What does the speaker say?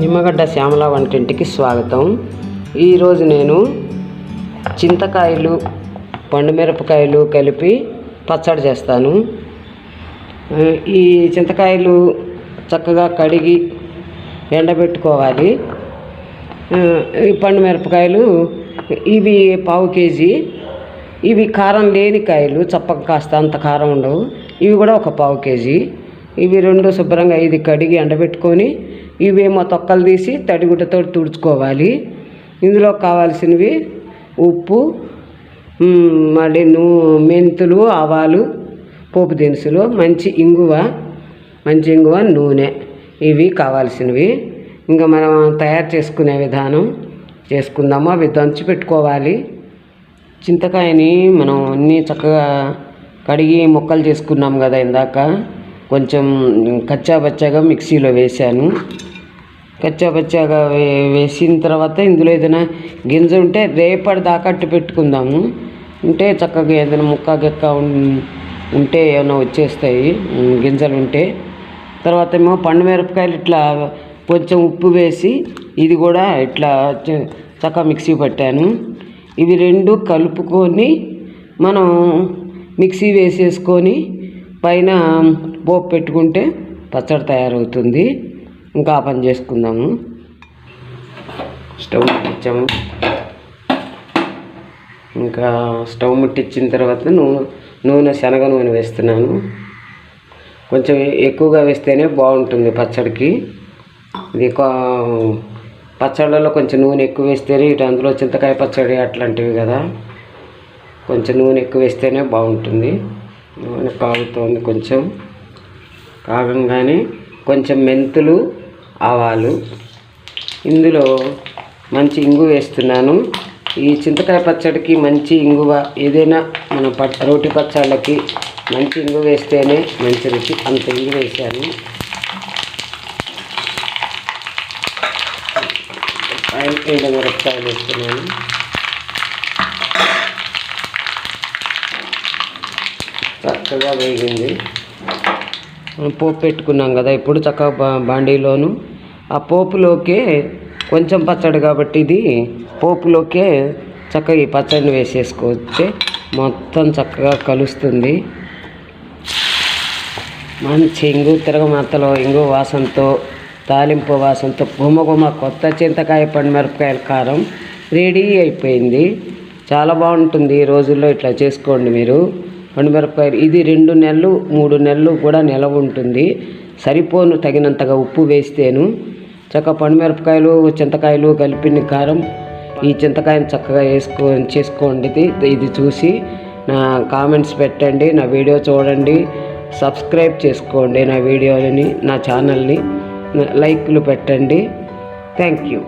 నిమ్మగడ్డ శ్యామల వంటింటికి స్వాగతం. ఈరోజు నేను చింతకాయలు పండుమిరపకాయలు కలిపి పచ్చడి చేస్తాను. ఈ చింతకాయలు చక్కగా కడిగి ఎండబెట్టుకోవాలి. ఈ పండుమిరపకాయలు ఇవి 1/2 కేజీ. ఇవి కారం లేని కాయలు, చప్పక కాస్త అంత కారం ఉండవు. ఇవి కూడా ఒక 1/2 కేజీ. ఇవి రెండు శుభ్రంగా ఇది కడిగి ఎండబెట్టుకొని ఇవేమో తొక్కలు తీసి తడిగుడ్డతో తుడుచుకోవాలి. ఇందులో కావాల్సినవి ఉప్పు, మళ్ళీ మెంతులు, ఆవాలు, పోపు దినుసులు, మంచి ఇంగువ, నూనె, ఇవి కావాల్సినవి. ఇంకా మనం తయారు చేసుకునే విధానం చేసుకుందాము. అవి దంచి పెట్టుకోవాలి. చింతకాయని మనం అన్నీ చక్కగా కడిగి ముక్కలు చేసుకున్నాం కదా, ఇందాక కొంచెం కచ్చాపచ్చాగా మిక్సీలో వేసాను. కచ్చాపచ్చాగా వేసిన తర్వాత ఇందులో ఏదైనా గింజ ఉంటే రేపటి దాకా అట్టు పెట్టుకుందాము. ఉంటే చక్కగా ఏదైనా ముక్క గెక్క ఉంటే ఏమైనా వచ్చేస్తాయి గింజలు ఉంటే. తర్వాత ఏమో పండుమిరపకాయలు ఇట్లా కొంచెం ఉప్పు వేసి ఇది కూడా ఇట్లా చక్కగా మిక్సీ పట్టాను. ఇవి రెండు కలుపుకొని మనం మిక్సీ వేసేసుకొని పైన పోపు పెట్టుకుంటే పచ్చడి తయారవుతుంది. ఇంకా ఆ పని చేసుకుందాము. స్టవ్ ముట్టించాము. ఇంకా స్టవ్ ముట్టించిన తర్వాత నూనె శనగ నూనె వేస్తున్నాను. కొంచెం ఎక్కువగా వేస్తేనే బాగుంటుంది పచ్చడికి. ఇది పచ్చళ్ళలో కొంచెం నూనె ఎక్కువ వేస్తేనే, ఇటు అందులో చింతకాయ పచ్చడి అట్లాంటివి కదా, కొంచెం నూనె ఎక్కువ వేస్తేనే బాగుంటుంది. నూనె కాగుతోంది. కొంచెం కాగంగానే కొంచెం మెంతులు, ఆవాలు, ఇందులో మంచి ఇంగువ వేస్తున్నాను. ఈ చింతకాయ పచ్చడికి మంచి ఇంగువ, ఏదైనా మన రోటి పచ్చళ్ళకి మంచి ఇంగువ వేస్తేనే మంచి రుచి. అంత ఇంగువ వేసాను. మిరపకాయలు వేస్తున్నాను. చక్కగా వేగింది. పోపు పెట్టుకున్నాం కదా, ఇప్పుడు చక్కగా బాండీలోను ఆ పోపులోకే కొంచెం పచ్చడి కాబట్టి ఇది పోపులోకే చక్కగా ఈ పచ్చడిని వేసేసుకోవచ్చు. మొత్తం చక్కగా కలుస్తుంది. మంచి తిరగమాతలో ఇంగు వాసనతో, తాలింపు వాసనతో గుమ్మ కొత్త చింతకాయ పండుమిరపకాయల కారం రెడీ అయిపోయింది. చాలా బాగుంటుంది. ఈ రోజుల్లో ఇట్లా చేసుకోండి మీరు. పండుమిరపకాయలు ఇది 2 నెలలు 3 నెలలు కూడా నిలవ ఉంటుంది. సరిపోను తగినంతగా ఉప్పు వేస్తేను. చక్కగా పండుమిరపకాయలు చింతకాయలు కలిపిన కారం ఈ చింతకాయని చక్కగా చేసుకోండి. ఇది చూసి నా కామెంట్స్ పెట్టండి, నా వీడియో చూడండి, సబ్స్క్రైబ్ చేసుకోండి నా వీడియోని, నా ఛానల్ని లైక్లు పెట్టండి. Thank you.